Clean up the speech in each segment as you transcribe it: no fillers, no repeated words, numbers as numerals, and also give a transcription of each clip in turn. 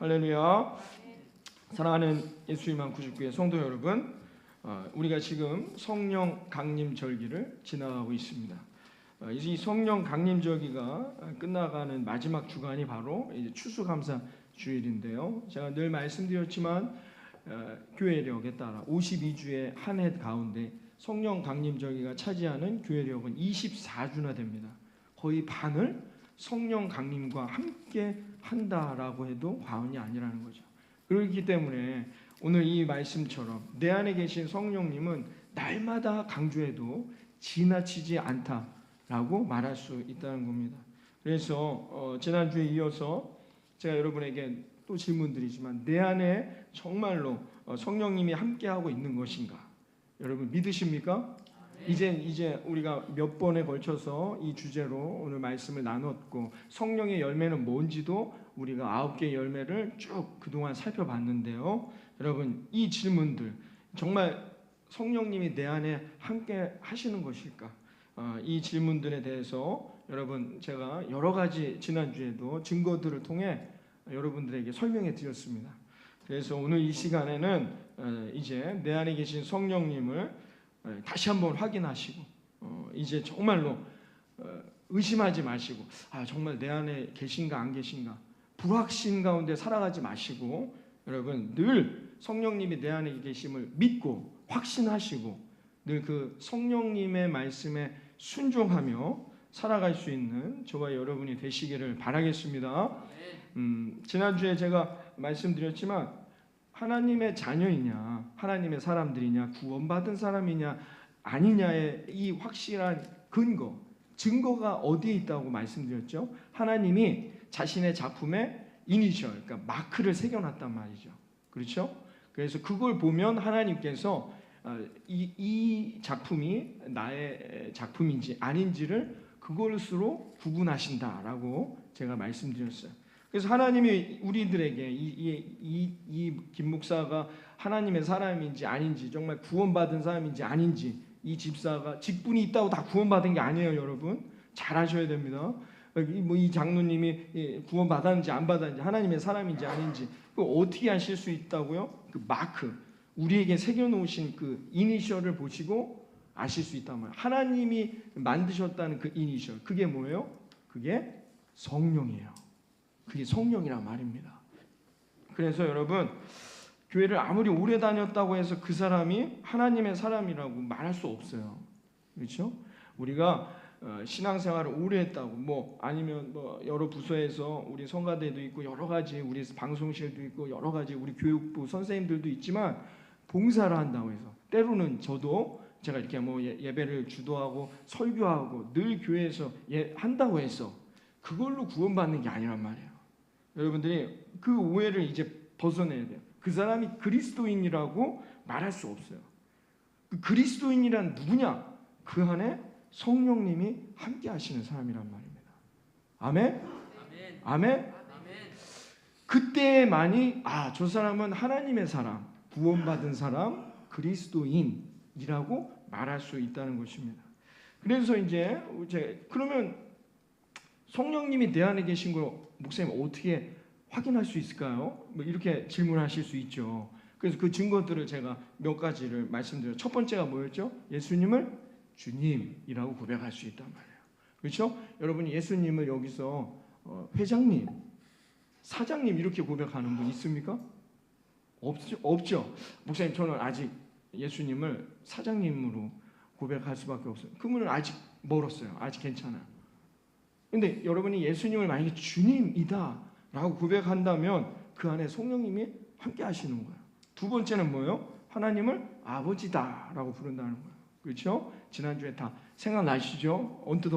할렐루야. 사랑하는 예수님만 99의 성도 여러분, 우리가 지금 성령 강림 절기를 지나가고 있습니다. 이 성령 강림 절기가 끝나가는 마지막 주간이 바로 이제 추수감사 주일인데요. 제가 늘 말씀드렸지만 교회력에 따라 52주의 한 해 가운데 성령 강림 절기가 차지하는 교회력은 24주나 됩니다. 거의 반을 성령 강림과 함께 한다라고 해도 과언이 아니라는 거죠. 그렇기 때문에 오늘 이 말씀처럼 내 안에 계신 성령님은 날마다 강조해도 지나치지 않다라고 말할 수 있다는 겁니다. 그래서 지난주에 이어서 제가 여러분에게 또 질문드리지만 내 안에 정말로 성령님이 함께하고 있는 것인가? 여러분 믿으십니까? 이제 우리가 몇 번에 걸쳐서 이 주제로 오늘 말씀을 나눴고 성령의 열매는 뭔지도 우리가 9개의 열매를 쭉 그동안 살펴봤는데요. 여러분 이 질문들 정말 성령님이 내 안에 함께 하시는 것일까? 이 질문들에 대해서 여러분 제가 여러 가지 지난주에도 증거들을 통해 여러분들에게 설명해 드렸습니다. 그래서 오늘 이 시간에는 이제 내 안에 계신 성령님을 다시 한번 확인하시고 이제 정말로 의심하지 마시고 정말 내 안에 계신가 안 계신가 불확신 가운데 살아가지 마시고 여러분 늘 성령님이 내 안에 계심을 믿고 확신하시고 늘 그 성령님의 말씀에 순종하며 살아갈 수 있는 저와 여러분이 되시기를 바라겠습니다. 지난주에 제가 말씀드렸지만 하나님의 자녀이냐 하나님의 사람들이냐 구원받은 사람이냐 아니냐의 이 확실한 증거가 어디에 있다고 말씀드렸죠. 하나님이 자신의 작품에 이니셜 그러니까 마크를 새겨놨단 말이죠. 그렇죠? 그래서 그걸 보면 하나님께서 이 작품이 나의 작품인지 아닌지를 그것으로 구분하신다라고 제가 말씀드렸어요. 그래서 하나님이 우리들에게 김 목사가 하나님의 사람인지 아닌지 정말 구원받은 사람인지 아닌지 이 집사가 직분이 있다고 다 구원받은 게 아니에요. 여러분 잘 아셔야 됩니다. 이 장로님이 구원받았는지 안 받았는지 하나님의 사람인지 아닌지 그걸 어떻게 아실 수 있다고요? 그 마크 우리에게 새겨놓으신 그 이니셜을 보시고 아실 수 있단 말이에요. 하나님이 만드셨다는 그 이니셜 그게 뭐예요? 그게 성령이에요. 그게 성령이란 말입니다. 그래서 여러분 교회를 아무리 오래 다녔다고 해서 그 사람이 하나님의 사람이라고 말할 수 없어요. 그렇죠? 우리가 신앙생활을 오래 했다고 아니면 여러 부서에서 우리 성가대도 있고 여러 가지 우리 방송실도 있고 여러 가지 우리 교육부 선생님들도 있지만 봉사를 한다고 해서 때로는 저도 제가 이렇게 예배를 주도하고 설교하고 늘 교회에서 한다고 해서 그걸로 구원받는 게 아니란 말이에요. 여러분들이 그 오해를 이제 벗어내야 돼요. 그 사람이 그리스도인이라고 말할 수 없어요. 그 그리스도인이란 누구냐? 그 안에 성령님이 함께 하시는 사람이란 말입니다. 아멘? 아멘? 그때만이 저 사람은 하나님의 사람, 구원받은 사람, 그리스도인이라고 말할 수 있다는 것입니다. 그래서 이제 그러면 성령님이 내 안에 계신 걸 목사님 어떻게 확인할 수 있을까요? 이렇게 질문하실 수 있죠. 그래서 그 증거들을 제가 몇 가지를 말씀드려요. 첫 번째가 뭐였죠? 예수님을 주님이라고 고백할 수 있단 말이에요. 그렇죠? 여러분이 예수님을 여기서 회장님, 사장님 이렇게 고백하는 분 있습니까? 없죠. 목사님 저는 아직 예수님을 사장님으로 고백할 수밖에 없어요. 그분은 아직 멀었어요. 아직 괜찮아요. 근데 여러분이 예수님을 만약에 주님이다라고 고백한다면 그 안에 성령님이 함께 하시는 거예요. 두 번째는 뭐예요? 하나님을 아버지다라고 부른다는 거예요. 그렇죠? 지난주에 다 생각나시죠? 언뜻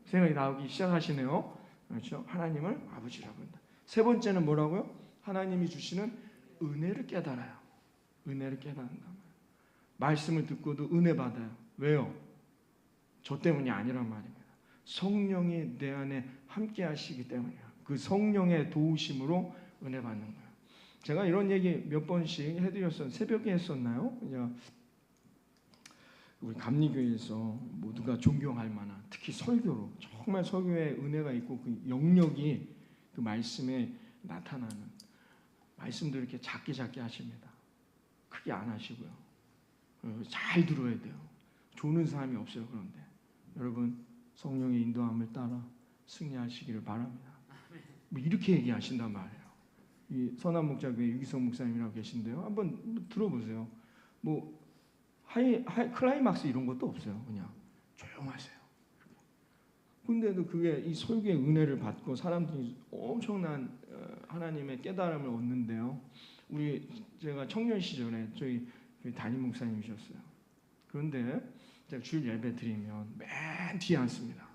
생각이 나오기 시작하시네요. 그렇죠? 하나님을 아버지라고 한다. 세 번째는 뭐라고요? 하나님이 주시는 은혜를 깨달아요. 은혜를 깨닫는단 말이에요. 말씀을 듣고도 은혜 받아요. 왜요? 저 때문이 아니란 말입니다. 성령이 내 안에 함께 하시기 때문이에요. 그 성령의 도우심으로 은혜 받는 거예요. 제가 이런 얘기 몇 번씩 해드렸어요. 새벽에 했었나요? 우리 감리교회에서 모두가 존경할 만한 특히 설교로 정말 설교에 은혜가 있고 그 영역이 그 말씀에 나타나는 말씀도 이렇게 작게 하십니다. 크게 안 하시고요. 잘 들어야 돼요. 조는 사람이 없어요. 그런데 여러분 성령의 인도함을 따라 승리하시기를 바랍니다. 뭐 이렇게 얘기하신단 말이에요. 이 선한 목자교회 유기성 목사님이라고 계신데요. 한번 들어보세요. 뭐 클라이막스 이런 것도 없어요. 그냥 조용하세요. 근데도 그게 이 설교의 은혜를 받고 사람들이 엄청난 하나님의 깨달음을 얻는데요. 제가 청년 시절에 저희 담임 목사님이셨어요. 그런데 제가 주일 예배 드리면 맨 뒤에 앉습니다.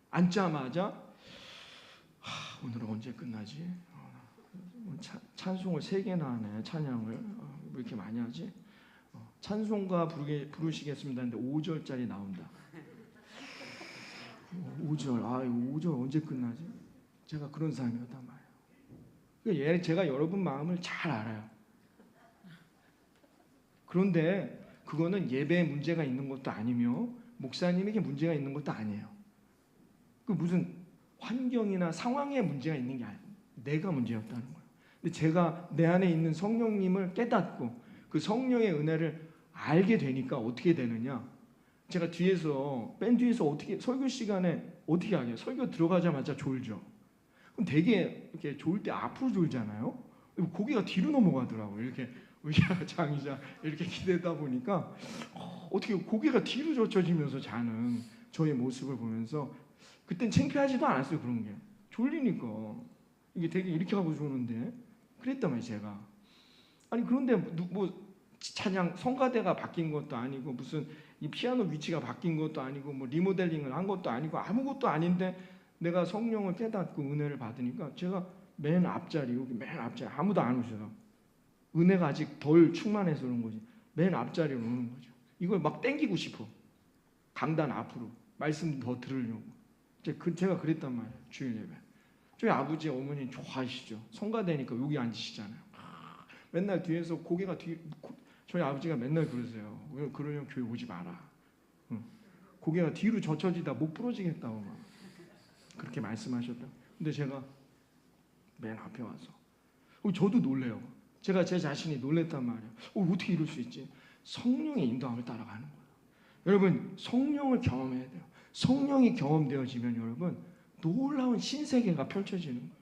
앉자마자 오늘은 언제 끝나지? 찬송을 3개나 하네. 찬양을 왜 이렇게 많이 하지? 찬송가 부르시겠습니다 근데 5절짜리 나온다. 5절, 이거 5절 언제 끝나지? 제가 그런 사람이었단 말이에요. 그러니까 제가 여러분 마음을 잘 알아요. 그런데 그거는 예배에 문제가 있는 것도 아니며 목사님에게 문제가 있는 것도 아니에요. 그 무슨 환경이나 상황에 문제가 있는 게 아니에요. 내가 문제였다는 거예요. 근데 제가 내 안에 있는 성령님을 깨닫고 그 성령의 은혜를 알게 되니까 어떻게 되느냐? 제가 밴 뒤에서 어떻게 설교 시간에 어떻게 하냐? 설교 들어가자마자 졸죠. 그럼 되게 이렇게 졸 때 앞으로 졸잖아요. 고개가 뒤로 넘어가더라고요. 이렇게 의자 장의자 이렇게 기대다 보니까 어떻게 고개가 뒤로 젖혀지면서 자는 저의 모습을 보면서 그땐 창피하지도 않았어요. 그런 게 졸리니까 이게 되게 이렇게 하고 조는데 그랬단 말이에요. 제가 아니 그런데 뭐 찬양 성가대가 바뀐 것도 아니고 무슨 이 피아노 위치가 바뀐 것도 아니고 뭐 리모델링을 한 것도 아니고 아무것도 아닌데 내가 성령을 깨닫고 은혜를 받으니까 제가 맨 앞자리 여기 맨 앞자리 아무도 안 오셔요. 은혜가 아직 덜 충만해서 그런 거지. 맨 앞자리로 오는 거죠. 이걸 막 땡기고 싶어. 강단 앞으로 말씀 더 들으려고. 제가 그랬단 말이에요. 주일 예배. 저희 아버지 어머니 좋아하시죠. 성가대니까 여기 앉으시잖아요. 맨날 뒤에서 고개가 저희 아버지가 맨날 그러세요. 왜 그러면 교회 오지 마라. 고개가 뒤로 젖혀지다 목 부러지겠다고 막 그렇게 말씀하셨다. 근데 제가 맨 앞에 와서 저도 놀래요. 제가 제 자신이 놀랬단 말이에요. 어떻게 이럴 수 있지? 성령의 인도함을 따라가는 거예요. 여러분 성령을 경험해야 돼요. 성령이 경험되어지면 여러분 놀라운 신세계가 펼쳐지는 거예요.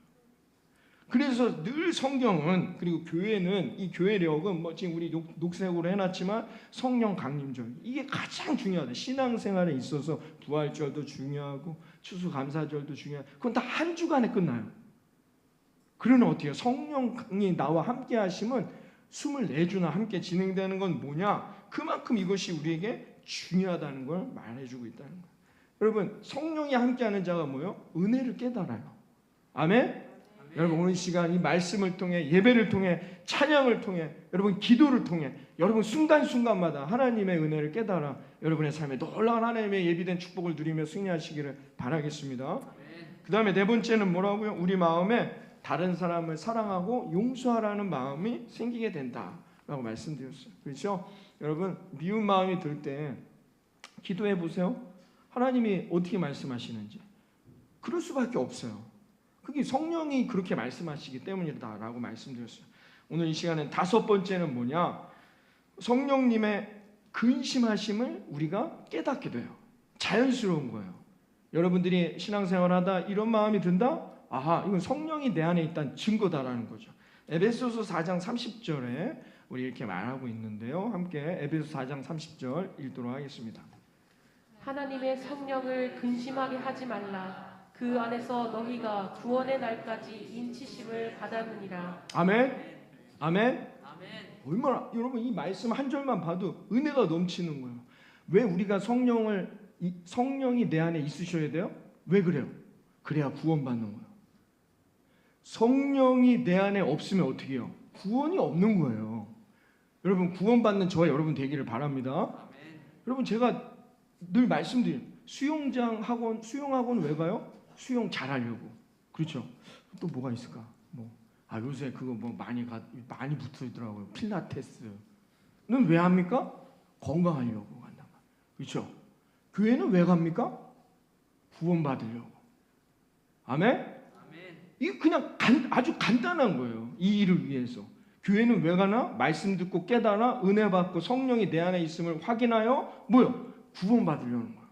그래서 늘 성경은 그리고 교회는 이 교회력은 뭐 지금 우리 녹색으로 해놨지만 성령 강림절 이게 가장 중요하다. 신앙생활에 있어서 부활절도 중요하고 추수감사절도 중요하고 그건 다 한 주간에 끝나요. 그러나 어때요? 성령이 나와 함께 하시면 24주나 함께 진행되는 건 뭐냐? 그만큼 이것이 우리에게 중요하다는 걸 말해주고 있다는 거예요. 여러분 성령이 함께하는 자가 뭐예요? 은혜를 깨달아요. 아멘? 여러분 오늘 시간 이 말씀을 통해 예배를 통해 찬양을 통해 여러분 기도를 통해 여러분 순간순간마다 하나님의 은혜를 깨달아 여러분의 삶에 놀라운 하나님의 예비된 축복을 누리며 승리하시기를 바라겠습니다. 그 다음에 4번째는 뭐라고요? 우리 마음에 다른 사람을 사랑하고 용서하라는 마음이 생기게 된다라고 말씀드렸어요. 그렇죠? 여러분 미운 마음이 들 때 기도해 보세요. 하나님이 어떻게 말씀하시는지. 그럴 수밖에 없어요. 그게 성령이 그렇게 말씀하시기 때문이다라고 말씀드렸어요. 오늘 이 시간은 5번째는 뭐냐? 성령님의 근심하심을 우리가 깨닫게 돼요. 자연스러운 거예요. 여러분들이 신앙생활하다 이런 마음이 든다? 이건 성령이 내 안에 있다는 증거다라는 거죠. 에베소서 4장 30절에 우리 이렇게 말하고 있는데요. 함께 에베소 4장 30절 읽도록 하겠습니다. 하나님의 성령을 근심하게 하지 말라. 그 안에서 너희가 구원의 날까지 인치심을 받았느니라. 아멘. 아멘. 얼마나 여러분 이 말씀 한 절만 봐도 은혜가 넘치는 거예요. 왜 우리가 성령이 내 안에 있으셔야 돼요? 왜 그래요? 그래야 구원받는 거예요. 성령이 내 안에 없으면 어떻게 해요? 구원이 없는 거예요. 여러분 구원받는 저와 여러분 되기를 바랍니다. 여러분 제가 늘 말씀드려요. 수영학원 왜 가요? 수영 잘하려고. 그렇죠? 또 뭐가 있을까? 요새 그거 많이 붙어 있더라고요. 필라테스는 왜 합니까? 건강하려고 간단 말이에요. 그렇죠? 교회는 왜 갑니까? 구원 받으려고. 아멘? 이거 그냥 아주 간단한 거예요. 이 일을 위해서. 교회는 왜 가나? 말씀 듣고 깨달아 은혜 받고 성령이 내 안에 있음을 확인하여 뭐요? 구원받으려는 거예요.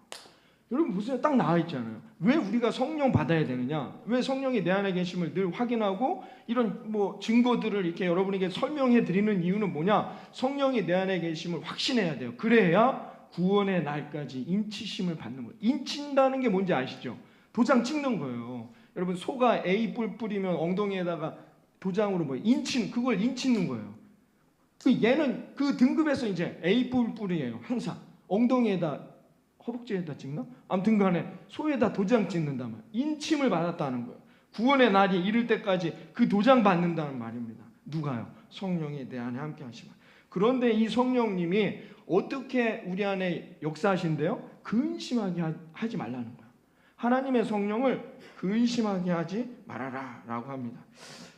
여러분 보세요. 딱 나와 있잖아요. 왜 우리가 성령 받아야 되느냐? 왜 성령이 내 안에 계심을 늘 확인하고 이런 뭐 증거들을 이렇게 여러분에게 설명해 드리는 이유는 뭐냐? 성령이 내 안에 계심을 확신해야 돼요. 그래야 구원의 날까지 인치심을 받는 거예요. 인친다는 게 뭔지 아시죠? 도장 찍는 거예요. 여러분 소가 A 뿔 뿌리면 엉덩이에다가 도장으로 뭐 인친 그걸 인치는 거예요. 그 얘는 그 등급에서 이제 A 뿔 뿌리예요. 항상 엉덩이에다 허벅지에다 찍나? 아무튼 간에 소에다 도장 찍는단 말이에요. 인침을 받았다는 거예요. 구원의 날이 이를 때까지 그 도장 받는다는 말입니다. 누가요? 성령이 내 안에 함께 하시면. 그런데 이 성령님이 어떻게 우리 안에 역사하신대요? 근심하게 하지 말라는 거예요. 하나님의 성령을 근심하게 하지 말아라 라고 합니다.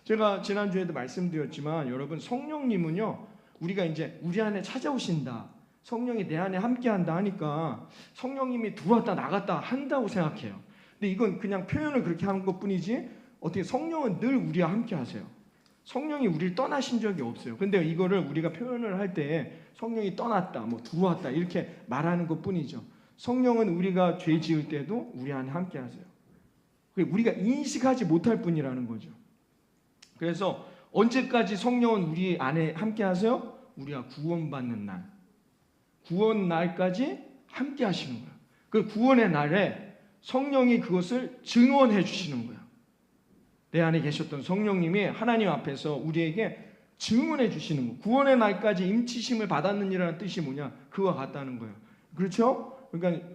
제가 지난주에도 말씀드렸지만 여러분 성령님은요 우리가 이제 우리 안에 찾아오신다, 성령이 내 안에 함께한다 하니까 성령님이 들어왔다 나갔다 한다고 생각해요. 근데 이건 그냥 표현을 그렇게 하는 것뿐이지 어떻게 성령은 늘 우리와 함께 하세요. 성령이 우리를 떠나신 적이 없어요. 근데 이거를 우리가 표현을 할 때 성령이 떠났다, 뭐 들어왔다 이렇게 말하는 것뿐이죠. 성령은 우리가 죄 지을 때도 우리 안에 함께 하세요. 우리가 인식하지 못할 뿐이라는 거죠. 그래서 언제까지 성령은 우리 안에 함께 하세요? 우리가 구원받는 날, 구원 날까지 함께 하시는 거예요. 그 구원의 날에 성령이 그것을 증언해 주시는 거예요. 내 안에 계셨던 성령님이 하나님 앞에서 우리에게 증언해 주시는 거예요. 구원의 날까지 임치심을 받았느니라는 뜻이 뭐냐? 그와 같다는 거예요. 그렇죠? 그러니까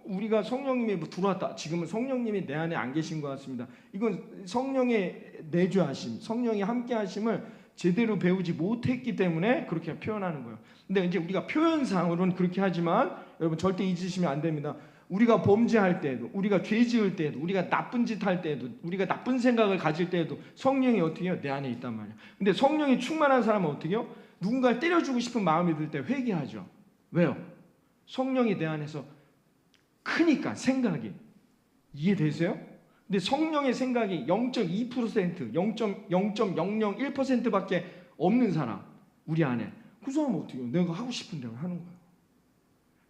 우리가 성령님이 뭐 들어왔다. 지금은 성령님이 내 안에 안 계신 것 같습니다. 이건 성령의 내주하심, 성령이 함께하심을 제대로 배우지 못했기 때문에 그렇게 표현하는 거예요. 근데 이제 우리가 표현상으로는 그렇게 하지만 여러분 절대 잊으시면 안 됩니다. 우리가 범죄할 때에도, 우리가 죄 지을 때에도, 우리가 나쁜 짓 할 때에도, 우리가 나쁜 생각을 가질 때에도 성령이 어떻게 해요? 내 안에 있단 말이에요. 근데 성령이 충만한 사람은 어떻게 해요? 누군가를 때려주고 싶은 마음이 들 때 회개하죠. 왜요? 성령이 내 안에서 크니까 생각이. 이해되세요? 근데 성령의 생각이 0.2%, 0.0001%밖에 없는 사람, 우리 안에. 그 사람은 어떻게 해요? 내가 하고 싶은 대로 하는 거예요.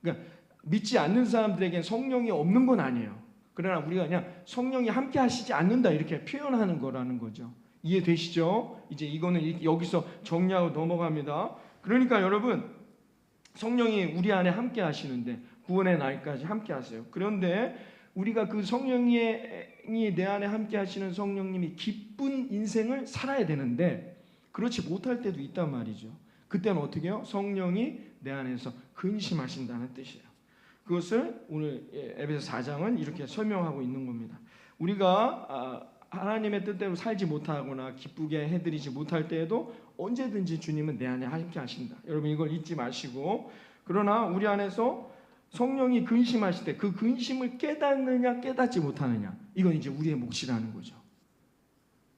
그러니까 믿지 않는 사람들에겐 성령이 없는 건 아니에요. 그러나 우리가 그냥 성령이 함께 하시지 않는다 이렇게 표현하는 거라는 거죠. 이해되시죠? 이제 이거는 여기서 정리하고 넘어갑니다. 그러니까 여러분 성령이 우리 안에 함께 하시는데 구원의 날까지 함께 하세요. 그런데 우리가 그 성령이 내 안에 함께 하시는 성령님이 기쁜 인생을 살아야 되는데 그렇지 못할 때도 있단 말이죠. 그때는 어떻게 해요? 성령이 내 안에서 근심하신다는 뜻이에요. 그것을 오늘 에베소 4장은 이렇게 설명하고 있는 겁니다. 우리가 하나님의 뜻대로 살지 못하거나 기쁘게 해드리지 못할 때에도 언제든지 주님은 내 안에 함께 하신다. 여러분 이걸 잊지 마시고, 그러나 우리 안에서 성령이 근심하실 때 그 근심을 깨닫느냐 깨닫지 못하느냐, 이건 이제 우리의 몫이라는 거죠.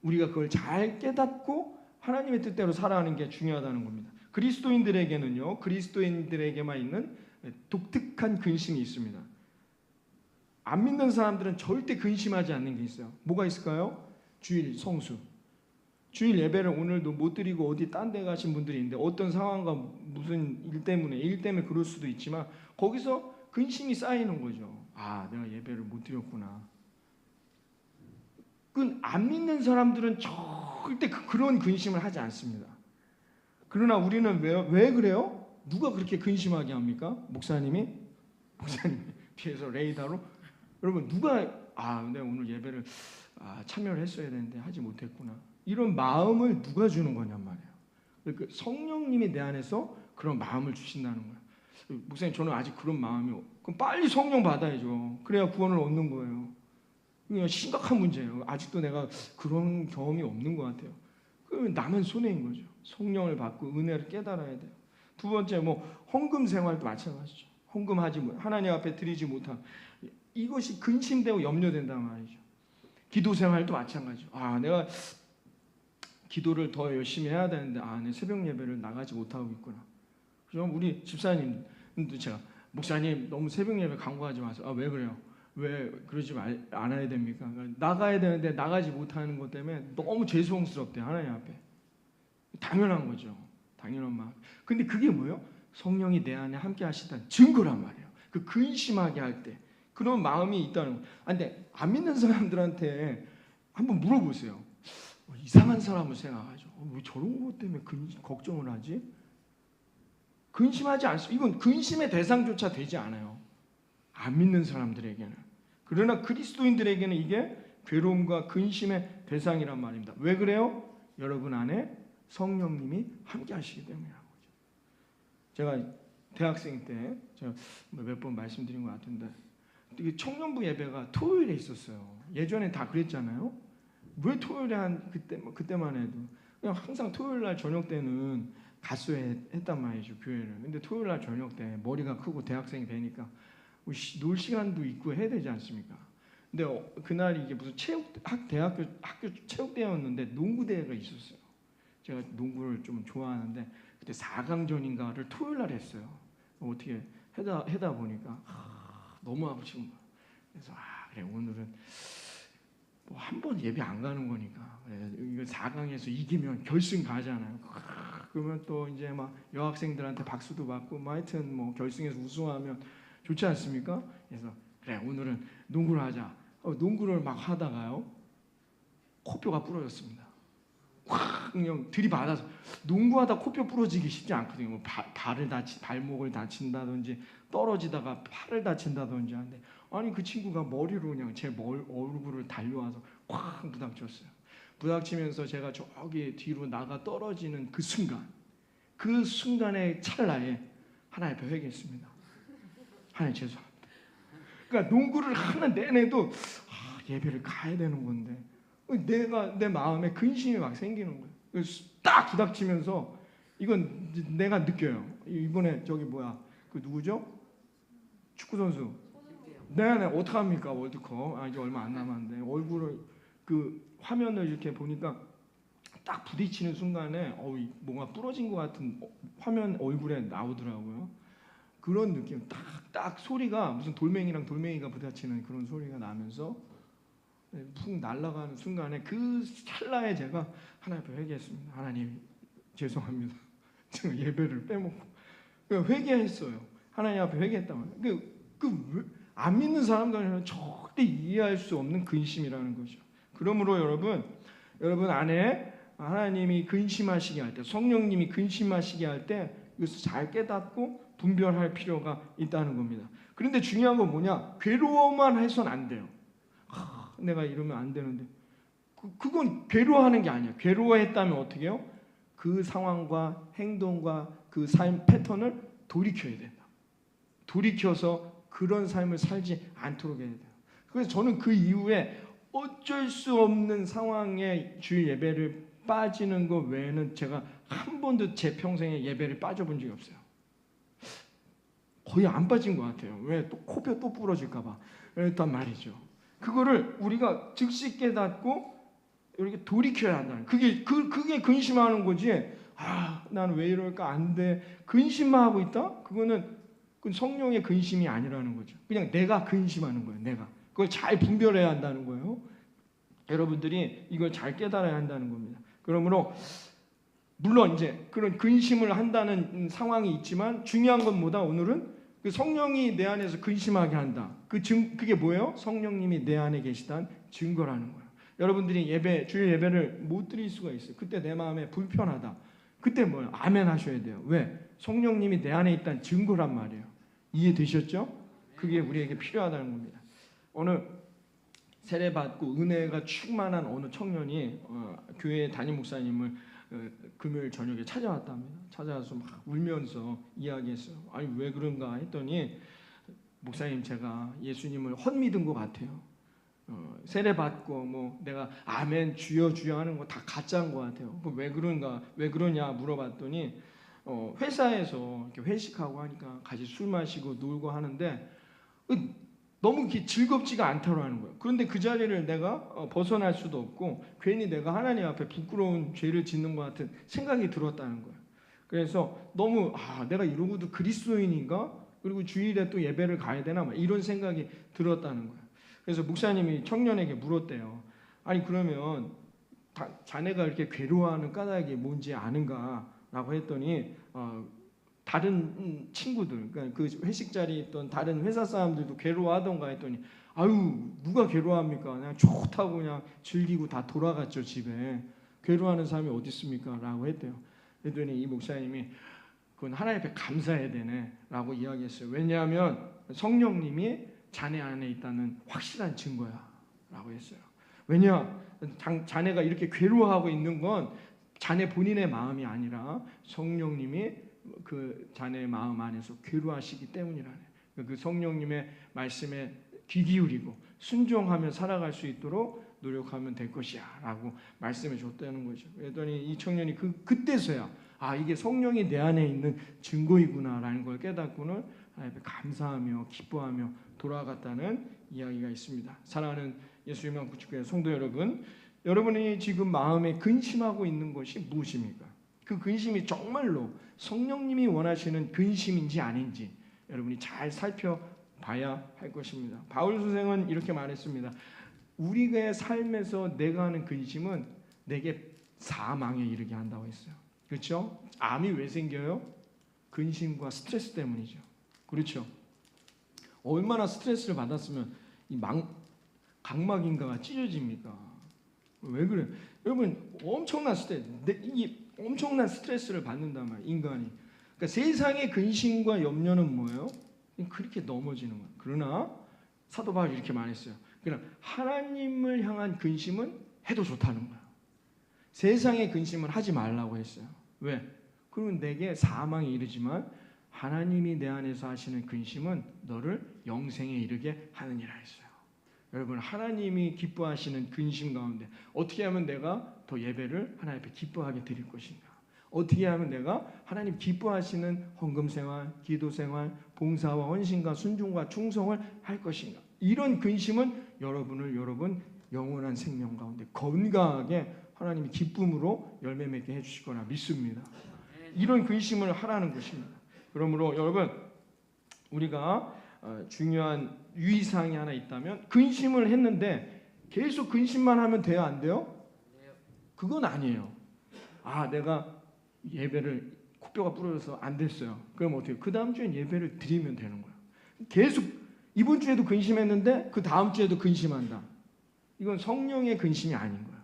우리가 그걸 잘 깨닫고 하나님의 뜻대로 살아가는 게 중요하다는 겁니다. 그리스도인들에게는요, 그리스도인들에게만 있는 독특한 근심이 있습니다. 안 믿는 사람들은 절대 근심하지 않는 게 있어요. 뭐가 있을까요? 주일 성수. 주일 예배를 오늘도 못 드리고 어디 딴 데 가신 분들이 있는데 어떤 상황과 무슨 일 때문에 그럴 수도 있지만 거기서 근심이 쌓이는 거죠. 아, 내가 예배를 못 드렸구나. 그 안 믿는 사람들은 절대 그런 근심을 하지 않습니다. 그러나 우리는 왜 그래요? 누가 그렇게 근심하게 합니까? 목사님이 뒤에서 레이더로 여러분 누가 내가 오늘 예배를 참여를 했어야 되는데 하지 못했구나. 이런 마음을 누가 주는 거냔 말이에요. 그러니까 성령님이 내 안에서 그런 마음을 주신다는 거예요. 목사님 저는 아직 그런 마음이 그럼 빨리 성령 받아야죠. 그래야 구원을 얻는 거예요. 이거 심각한 문제예요. 아직도 내가 그런 경험이 없는 것 같아요. 그러면 나만 손해인 거죠. 성령을 받고 은혜를 깨달아야 돼요. 두 번째 헌금 생활도 마찬가지죠. 헌금하지 하나님 앞에 드리지 못한 이것이 근심되고 염려된단 말이죠. 기도 생활도 마찬가지죠. 내가 기도를 더 열심히 해야 되는데 내 새벽 예배를 나가지 못하고 있구나. 그럼 우리 집사님도 제가 목사님 너무 새벽 예배 강구하지 마세요. 왜 그래요? 왜 그러지 않아야 됩니까? 나가야 되는데 나가지 못하는 것 때문에 너무 죄송스럽대 하나님 앞에. 당연한 거죠. 당연한 마음. 근데 그게 뭐예요? 성령이 내 안에 함께 하시다는 증거란 말이에요. 그 근심하게 할 때 그런 마음이 있다는 거. 근데 안 믿는 사람들한테 한번 물어보세요. 이상한 사람을 생각하죠. 왜 저런 것 때문에 걱정을 하지? 근심하지 않습니다. 이건 근심의 대상조차 되지 않아요. 안 믿는 사람들에게는. 그러나 그리스도인들에게는 이게 괴로움과 근심의 대상이란 말입니다. 왜 그래요? 여러분 안에 성령님이 함께 하시기 때문이라는 거죠. 제가 대학생 때 제가 몇 번 말씀드린 것 같은데 청년부 예배가 토요일에 있었어요. 예전엔 다 그랬잖아요. 왜 토요일에 그때만 해도 그냥 항상 토요일 날 저녁 때는 갔어야 했단 말이죠, 교회를. 근데 토요일 날 저녁 때 머리가 크고 대학생이 되니까 놀 시간도 있고 해야 되지 않습니까? 근데 그날이 이게 무슨 대학교 체육대회였는데 농구대회가 있었어요. 제가 농구를 좀 좋아하는데 그때 4강전인가를 토요일 날 했어요. 어떻게 해다 보니까 너무 아프신 거예요. 그래서 그래 오늘은 뭐 한 번 예배 안 가는 거니까 그래, 이거 4강에서 이기면 결승 가잖아요. 그러면 또 이제 막 여학생들한테 박수도 받고 뭐 하여튼 뭐 결승에서 우승하면 좋지 않습니까? 그래서 그래 오늘은 농구를 하자. 농구를 막 하다가요 코뼈가 부러졌습니다. 확 그냥 들이받아서 농구하다 코뼈 부러지기 쉽지 않거든요. 뭐 발목을 다친다든지 떨어지다가 팔을 다친다든지 하는데 아니 그 친구가 머리로 그냥 제 얼굴을 달려와서 확 부닥쳤어요. 부닥치면서 제가 저기 뒤로 나가 떨어지는 그 순간의 찰나에 하나님 앞에 회개했습니다. 하나님 죄송합니다. 그러니까 농구를 하는 내내도 예배를 가야 되는 건데 내 마음에 근심이 막 생기는 거예요. 그래서 딱 부닥치면서 이건 내가 느껴요. 이번에 저기 그 누구죠? 축구 선수. 네, 어떡합니까 월드컵. 이제 얼마 안 남았는데 얼굴을 그 화면을 이렇게 보니까 딱 부딪히는 순간에 뭔가 부러진 것 같은 화면 얼굴에 나오더라고요. 그런 느낌, 딱 소리가 무슨 돌멩이랑 돌멩이가 부딪히는 그런 소리가 나면서 푹 날아가는 순간에 그 찰나에 제가 하나님 앞에 회개했습니다. 하나님 죄송합니다. 제가 예배를 빼먹고 회개했어요. 하나님 앞에 회개했단 말이에요. 안 믿는 사람들은 절대 이해할 수 없는 근심이라는 거죠. 그러므로 여러분 안에 하나님이 근심하시게 할 때, 성령님이 근심하시게 할 때 이것을 잘 깨닫고 분별할 필요가 있다는 겁니다. 그런데 중요한 건 뭐냐? 괴로워만 해서는 안 돼요. 내가 이러면 안 되는데 그건 괴로워하는 게 아니야. 괴로워했다면 어떻게 해요? 그 상황과 행동과 그 삶 패턴을 돌이켜야 된다. 돌이켜서 그런 삶을 살지 않도록 해야 돼요. 그래서 저는 그 이후에 어쩔 수 없는 상황에 주일 예배를 빠지는 것 외에는 제가 한 번도 제 평생에 예배를 빠져본 적이 없어요. 거의 안 빠진 것 같아요. 왜? 또 코뼈 또 부러질까 봐. 그랬단 말이죠. 그거를 우리가 즉시 깨닫고 이렇게 돌이켜야 한다는. 그게 근심하는 거지. 나는 왜 이럴까 안 돼. 근심만 하고 있다? 그거는 성령의 근심이 아니라는 거죠. 그냥 내가 근심하는 거예요. 내가. 그걸 잘 분별해야 한다는 거예요. 여러분들이 이걸 잘 깨달아야 한다는 겁니다. 그러므로 물론 이제 그런 근심을 한다는 상황이 있지만 중요한 건 뭐다? 오늘은 그 성령이 내 안에서 근심하게 한다. 그게 뭐예요? 성령님이 내 안에 계시다는 증거라는 거예요. 여러분들이 주일 예배를 못 드릴 수가 있어요. 그때 내 마음에 불편하다. 그때 뭐예요? 아멘 하셔야 돼요. 왜? 성령님이 내 안에 있다는 증거란 말이에요. 이해되셨죠? 그게 우리에게 필요하다는 겁니다. 어느 세례받고 은혜가 충만한 어느 청년이 교회 담임 목사님을 금요일 저녁에 찾아왔답니다. 찾아와서 막 울면서 이야기했어요. 아니 왜 그런가 했더니 목사님 제가 예수님을 헛믿은 것 같아요. 세례받고 뭐 내가 아멘 주여 주여 하는 거 다 가짜인 것 같아요. 왜 그러냐 물어봤더니 회사에서 이렇게 회식하고 하니까 같이 술 마시고 놀고 하는데 너무 즐겁지가 않다는 거예요. 그런데 그 자리를 내가 벗어날 수도 없고 괜히 내가 하나님 앞에 부끄러운 죄를 짓는 것 같은 생각이 들었다는 거예요. 그래서 너무 내가 이러고도 그리스도인인가? 그리고 주일에 또 예배를 가야 되나? 이런 생각이 들었다는 거예요. 그래서 목사님이 청년에게 물었대요. 아니 그러면 자네가 이렇게 괴로워하는 까닭이 뭔지 아는가라고 했더니 다른 친구들, 그러니까 그 회식 자리에 있던 다른 회사 사람들도 괴로워하던가 했더니 아유 누가 괴로워합니까? 그냥 좋다고 그냥 즐기고 다 돌아갔죠 집에. 괴로워하는 사람이 어디 있습니까? 라고 했대요. 그랬더니 이 목사님이 그건 하나님 앞에 감사해야 되네라고 이야기했어요. 왜냐하면 성령님이 자네 안에 있다는 확실한 증거야라고 했어요. 왜냐? 자네가 이렇게 괴로워하고 있는 건 자네 본인의 마음이 아니라 성령님이 그 자네의 마음 안에서 괴로워하시기 때문이라네. 그 성령님의 말씀에 귀 기울이고 순종하며 살아갈 수 있도록 노력하면 될 것이야라고 말씀해 줬다는 거죠. 그랬더니 이 청년이 그때서야 이게 성령이 내 안에 있는 증거이구나라는 걸 깨닫고는 하나님께 감사하며 기뻐하며 돌아갔다는 이야기가 있습니다. 사랑하는 예수님만 구축교회 성도 여러분, 여러분이 지금 마음에 근심하고 있는 것이 무엇입니까? 그 근심이 정말로 성령님이 원하시는 근심인지 아닌지 여러분이 잘 살펴봐야 할 것입니다. 바울 선생은 이렇게 말했습니다. 우리의 삶에서 내가 하는 근심은 내게 사망에 이르게 한다고 했어요. 그렇죠? 암이 왜 생겨요? 근심과 스트레스 때문이죠. 그렇죠? 얼마나 스트레스를 받았으면 이 각막인가가 찢어집니까? 왜 그래? 여러분 엄청난 스트레스, 이 엄청난 스트레스를 받는단 말이에요. 인간이. 그러니까 세상의 근심과 염려는 뭐예요? 그렇게 넘어지는 거예요. 그러나 사도 바울이 이렇게 말했어요. 그러나 하나님을 향한 근심은 해도 좋다는 거예요. 세상의 근심은 하지 말라고 했어요. 왜? 그러면 내게 사망에 이르지만 하나님이 내 안에서 하시는 근심은 너를 영생에 이르게 하느니라 했어요. 여러분 하나님이 기뻐하시는 근심 가운데 어떻게 하면 내가 더 예배를 하나님 앞에 기뻐하게 드릴 것인가? 어떻게 하면 내가 하나님 기뻐하시는 헌금생활, 기도생활, 봉사와 헌신과 순종과 충성을 할 것인가? 이런 근심은 여러분 영원한 생명 가운데 건강하게 하나님이 기쁨으로 열매 맺게 해주실 거라 믿습니다. 이런 근심을 하라는 것입니다. 그러므로 여러분 우리가 중요한 유의사항이 하나 있다면 근심을 했는데 계속 근심만 하면 돼요? 안 돼요? 그건 아니에요. 내가 예배를 코뼈가 부러져서 안 됐어요. 그럼 어떻게 해요? 그 다음 주엔 예배를 드리면 되는 거예요. 계속 이번 주에도 근심했는데 그 다음 주에도 근심한다. 이건 성령의 근심이 아닌 거예요.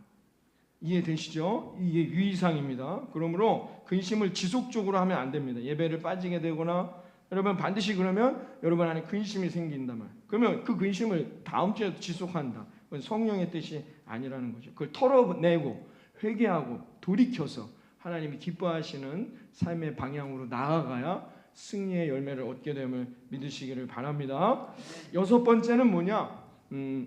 이해되시죠? 이게 유의사항입니다. 그러므로 근심을 지속적으로 하면 안 됩니다. 예배를 빠지게 되거나 여러분 반드시 그러면 여러분 안에 근심이 생긴단 말이에요. 그러면 그 근심을 다음 주에도 지속한다. 그건 성령의 뜻이 아니라는 거죠. 그걸 털어내고 회개하고 돌이켜서 하나님이 기뻐하시는 삶의 방향으로 나아가야 승리의 열매를 얻게 됨을 믿으시기를 바랍니다. 여섯 번째는 뭐냐?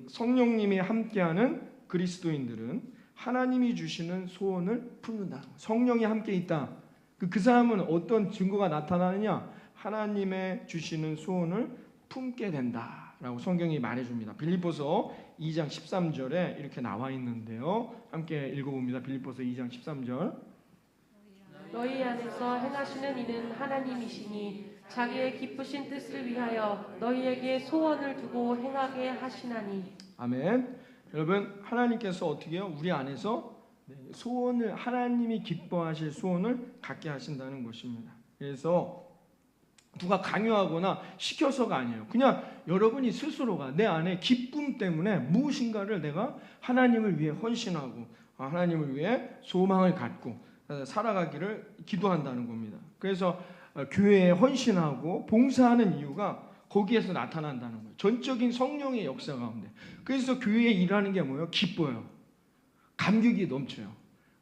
성령님이 함께하는 그리스도인들은 하나님이 주시는 소원을 품는다. 성령이 함께 있다. 그 사람은 어떤 증거가 나타나느냐? 하나님의 주시는 소원을 품게 된다라고 성경이 말해줍니다. 빌립보서 2장 13절에 이렇게 나와 있는데요. 함께 읽어봅니다. 빌립보서 2장 13절. 너희 안에서 행하시는 이는 하나님이시니 자기의 기쁘신 뜻을 위하여 너희에게 소원을 두고 행하게 하시나니. 아멘. 여러분 하나님께서 어떻게 해요? 우리 안에서 소원을 하나님이 기뻐하실 소원을 갖게 하신다는 것입니다. 그래서 누가 강요하거나 시켜서가 아니에요. 그냥 여러분이 스스로가 내 안에 기쁨 때문에 무엇인가를 내가 하나님을 위해 헌신하고 하나님을 위해 소망을 갖고 살아가기를 기도한다는 겁니다. 그래서 교회에 헌신하고 봉사하는 이유가 거기에서 나타난다는 거예요. 전적인 성령의 역사 가운데. 그래서 교회에 일하는 게 뭐예요? 기뻐요. 감격이 넘쳐요.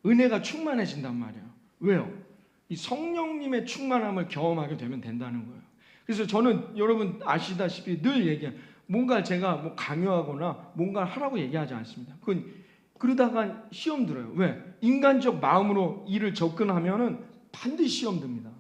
은혜가 충만해진단 말이에요. 왜요? 이 성령님의 충만함을 경험하게 되면 된다는 거예요. 그래서 저는 여러분 아시다시피 늘 얘기해요. 뭔가 제가 뭐 강요하거나 뭔가 하라고 얘기하지 않습니다. 그러다가 시험 들어요. 왜? 인간적 마음으로 일을 접근하면은 반드시 시험 듭니다.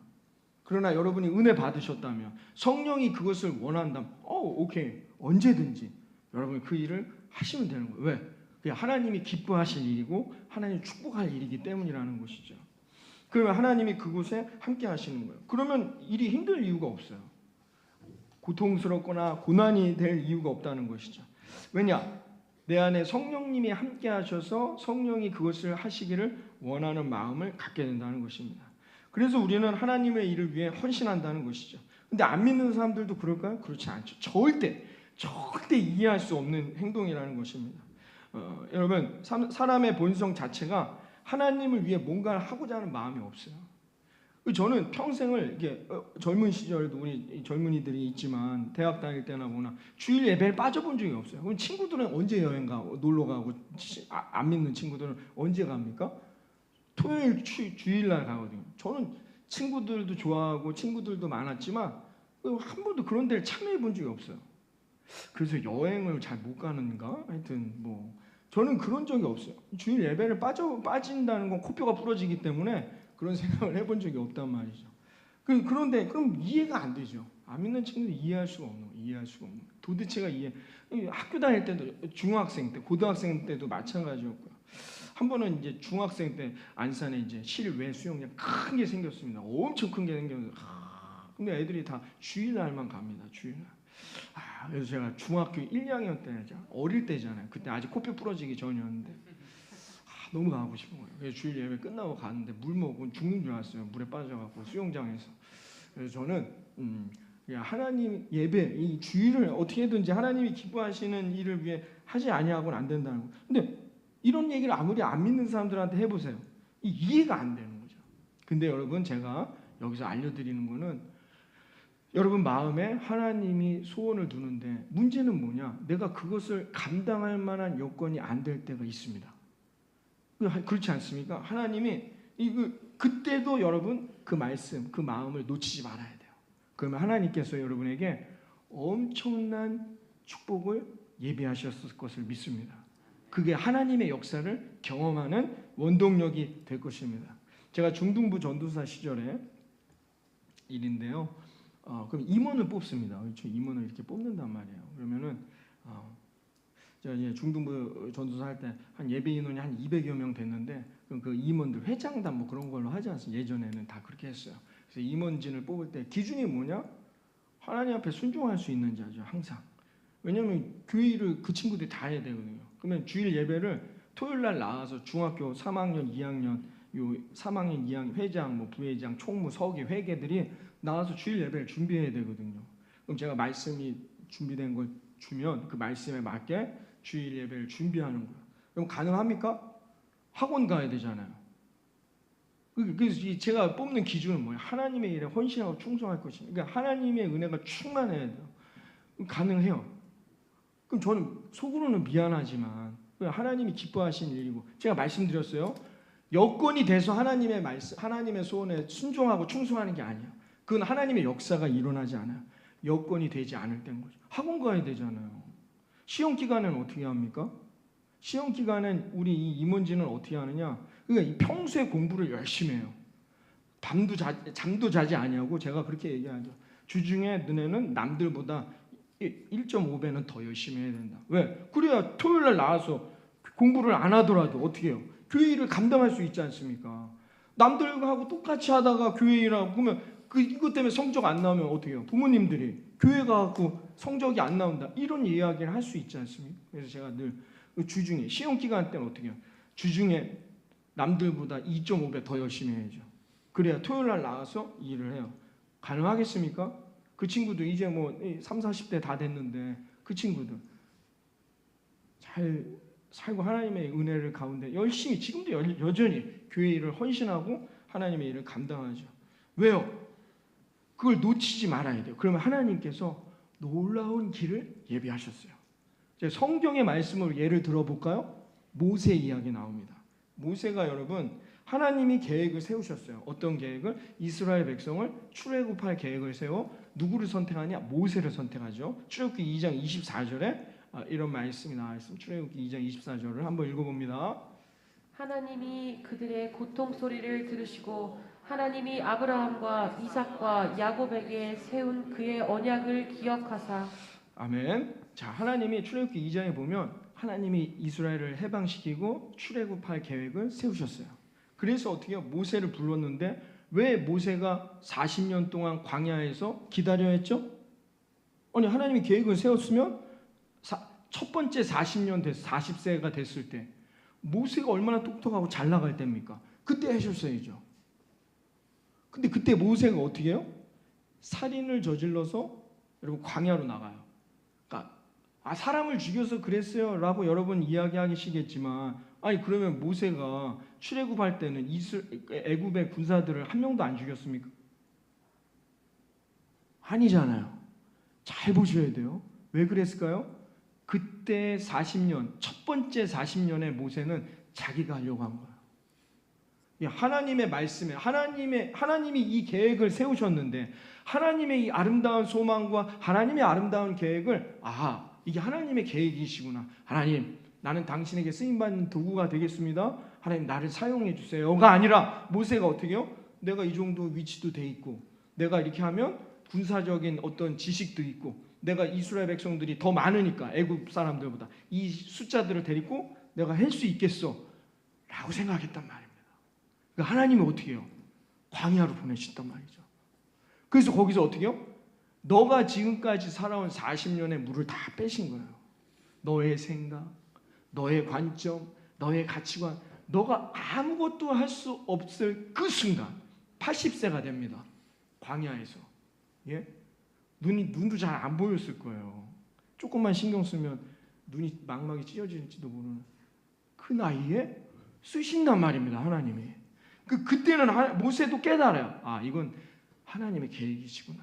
그러나 여러분이 은혜 받으셨다면 성령이 그것을 원한다면 오케이 언제든지 여러분이 그 일을 하시면 되는 거예요. 왜? 그게 하나님이 기뻐하실 일이고 하나님이 축복할 일이기 때문이라는 것이죠. 그러면 하나님이 그곳에 함께 하시는 거예요. 그러면 일이 힘들 이유가 없어요. 고통스럽거나 고난이 될 이유가 없다는 것이죠. 왜냐? 내 안에 성령님이 함께 하셔서 성령이 그것을 하시기를 원하는 마음을 갖게 된다는 것입니다. 그래서 우리는 하나님의 일을 위해 헌신한다는 것이죠. 근데 안 믿는 사람들도 그럴까요? 그렇지 않죠. 절대 이해할 수 없는 행동이라는 것입니다. 여러분, 사람의 본성 자체가 하나님을 위해 뭔가를 하고자 하는 마음이 없어요. 저는 평생을 이게 젊은 시절에도 우리 젊은이들이 있지만 대학 다닐 때나 뭐나 주일 예배를 빠져본 적이 없어요. 그럼 친구들은 언제 여행 가고 놀러 가고 안 믿는 친구들은 언제 갑니까? 토요일 주일날 가거든요. 저는 친구들도 좋아하고 친구들도 많았지만 한 번도 그런 데를 참여해 본 적이 없어요. 그래서 여행을 잘 못 가는가? 하여튼 뭐 저는 그런 적이 없어요. 주일 예배를 빠진다는 건 코뼈가 부러지기 때문에 그런 생각을 해본 적이 없단 말이죠. 그런데 그럼 이해가 안 되죠. 안 믿는 친구들 이해할 수가 없는 거예요. 도대체가 학교 다닐 때도 중학생 때, 고등학생 때도 마찬가지였고요. 한 번은 이제 중학생 때 안산에 이제 실외 수영장 큰 게 생겼습니다. 엄청 큰 게 생겼는데 근데 애들이 다 주일날만 갑니다. 주일날. 그래서 제가 중학교 1, 2학년 때 어릴 때잖아요. 그때 아직 코뼈 부러지기 전이었는데 너무 가고 싶은 거예요. 그래서 주일 예배 끝나고 가는데 물 먹고 죽는 줄 알았어요. 물에 빠져갖고 수영장에서. 그래서 저는 하나님 예배, 이 주일을 어떻게든지 하나님이 기뻐하시는 일을 위해 하지 아니하고는 안 된다는 거. 근데 이런 얘기를 아무리 안 믿는 사람들한테 해보세요. 이해가 안 되는 거죠. 근데 여러분 제가 여기서 알려드리는 거는 여러분 마음에 하나님이 소원을 두는데 문제는 뭐냐? 내가 그것을 감당할 만한 여건이 안 될 때가 있습니다. 그렇지 않습니까? 하나님이 그때도 여러분 그 말씀, 그 마음을 놓치지 말아야 돼요. 그러면 하나님께서 여러분에게 엄청난 축복을 예비하셨을 것을 믿습니다. 그게 하나님의 역사를 경험하는 원동력이 될 것입니다. 제가 중등부 전도사 시절에 일인데요. 그럼 임원을 뽑습니다. 그렇죠? 임원을 이렇게 뽑는단 말이에요. 그러면은 제가 이제 중등부 전도사 할 때 한 예배 인원이 한 200여 명 됐는데 그럼 그 임원들 회장단 뭐 그런 걸로 하지 않습니까? 예전에는 다 그렇게 했어요. 그래서 임원진을 뽑을 때 기준이 뭐냐? 하나님 앞에 순종할 수 있는 자죠. 항상. 왜냐하면 교회 일을 그 친구들이 다 해야 되거든요. 그러면 주일 예배를 토요일 날 나와서 중학교 3학년, 2학년, 요 3학년, 2학년 회장, 뭐 부회장, 총무, 서기, 회계들이 나와서 주일 예배를 준비해야 되거든요. 그럼 제가 말씀이 준비된 걸 주면 그 말씀에 맞게 주일 예배를 준비하는 거예요. 그럼 가능합니까? 학원 가야 되잖아요. 그래서 제가 뽑는 기준은 뭐예요? 하나님의 일에 헌신하고 충성할 것입니다. 그러니까 하나님의 은혜가 충만해야 돼요. 가능해요. 그럼 저는 속으로는 미안하지만 하나님이 기뻐하시는 일이고 제가 말씀드렸어요. 여건이 돼서 하나님의 말씀, 하나님의 소원에 순종하고 충성하는 게 아니에요. 그건 하나님의 역사가 일어나지 않아요. 여건이 되지 않을 때인 거죠. 학원 가야 되잖아요. 시험 기간에는 어떻게 합니까? 시험 기간엔 우리 이 임원진은 어떻게 하느냐? 그러니까 평소에 공부를 열심히 해요. 잠도 자지 아니하고 제가 그렇게 얘기하죠. 주중에 너네는 남들보다 1.5배는 더 열심히 해야 된다. 왜? 그래야 토요일날 나와서 공부를 안 하더라도 어떻게 해요? 교회 일을 감당할 수 있지 않습니까? 남들하고 똑같이 하다가 교회 일하고 그러면 이것 때문에 성적 안 나오면 어떻게 해요? 부모님들이 교회 가고 성적이 안 나온다 이런 이야기를 할 수 있지 않습니까? 그래서 제가 늘 주중에 시험 기간 때는 어떻게 해요? 주중에 남들보다 2.5배 더 열심히 해야죠. 그래야 토요일날 나와서 일을 해요. 가능하겠습니까? 그 친구도 이제 뭐 3, 40대 다 됐는데 그 친구들 잘 살고 하나님의 은혜를 가운데 열심히 지금도 여전히 교회 일을 헌신하고 하나님의 일을 감당하죠. 왜요? 그걸 놓치지 말아야 돼요. 그러면 하나님께서 놀라운 길을 예비하셨어요. 성경의 말씀으로 예를 들어볼까요? 모세 이야기 나옵니다. 모세가 여러분 하나님이 계획을 세우셨어요. 어떤 계획을? 이스라엘 백성을 출애굽할 계획을 세워 누구를 선택하냐? 모세를 선택하죠. 출애굽기 2장 24절에 이런 말씀이 나와 있습니다. 출애굽기 2장 24절을 한번 읽어봅니다. 하나님이 그들의 고통 소리를 들으시고 하나님이 아브라함과 이삭과 야곱에게 세운 그의 언약을 기억하사. 아멘. 자, 하나님이 출애굽기 2장에 보면 하나님이 이스라엘을 해방시키고 출애굽할 계획을 세우셨어요. 그래서 어떻게 모세를 불렀는데 왜 모세가 40년 동안 광야에서 기다려야 했죠? 아니 하나님이 계획을 세웠으면 첫 번째 40세가 됐을 때 모세가 얼마나 똑똑하고 잘 나갈 때입니까? 그때 하셨어야죠. 근데 그때 모세가 어떻게 해요? 살인을 저질러서 여러분 광야로 나가요. 그러니까 사람을 죽여서 그랬어요 라고 여러분 이야기하시겠지만, 아니 그러면 모세가 출애굽할 때는 애굽의 군사들을 한 명도 안 죽였습니까? 아니잖아요. 잘 보셔야 돼요. 왜 그랬을까요? 그때 40년, 첫 번째 40년에 모세는 자기가 하려고 한 거예요. 하나님의 말씀에 하나님이 이 계획을 세우셨는데, 하나님의 이 아름다운 소망과 하나님의 아름다운 계획을, 이게 하나님의 계획이시구나. 하나님, 나는 당신에게 쓰임받는 도구가 되겠습니다. 하나님, 나를 사용해 주세요가 아니라 모세가 어떻게 해요? 내가 이 정도 위치도 돼 있고, 내가 이렇게 하면 군사적인 어떤 지식도 있고, 내가 이스라엘 백성들이 더 많으니까 애굽 사람들보다 이 숫자들을 데리고 내가 할 수 있겠어 라고 생각했단 말입니다. 그러니까 하나님이 어떻게 해요? 광야로 보내셨단 말이죠. 그래서 거기서 어떻게 해요? 너가 지금까지 살아온 40년의 물을 다 빼신 거예요. 너의 생각, 너의 관점, 너의 가치관, 너가 아무것도 할 수 없을 그 순간 80세가 됩니다. 광야에서. 예? 눈도 잘 안 보였을 거예요. 조금만 신경 쓰면 눈이 망막이 찢어질지도 모르는 그 나이에 쓰신단 말입니다. 하나님이. 그때는 모세도 깨달아요. 이건 하나님의 계획이시구나.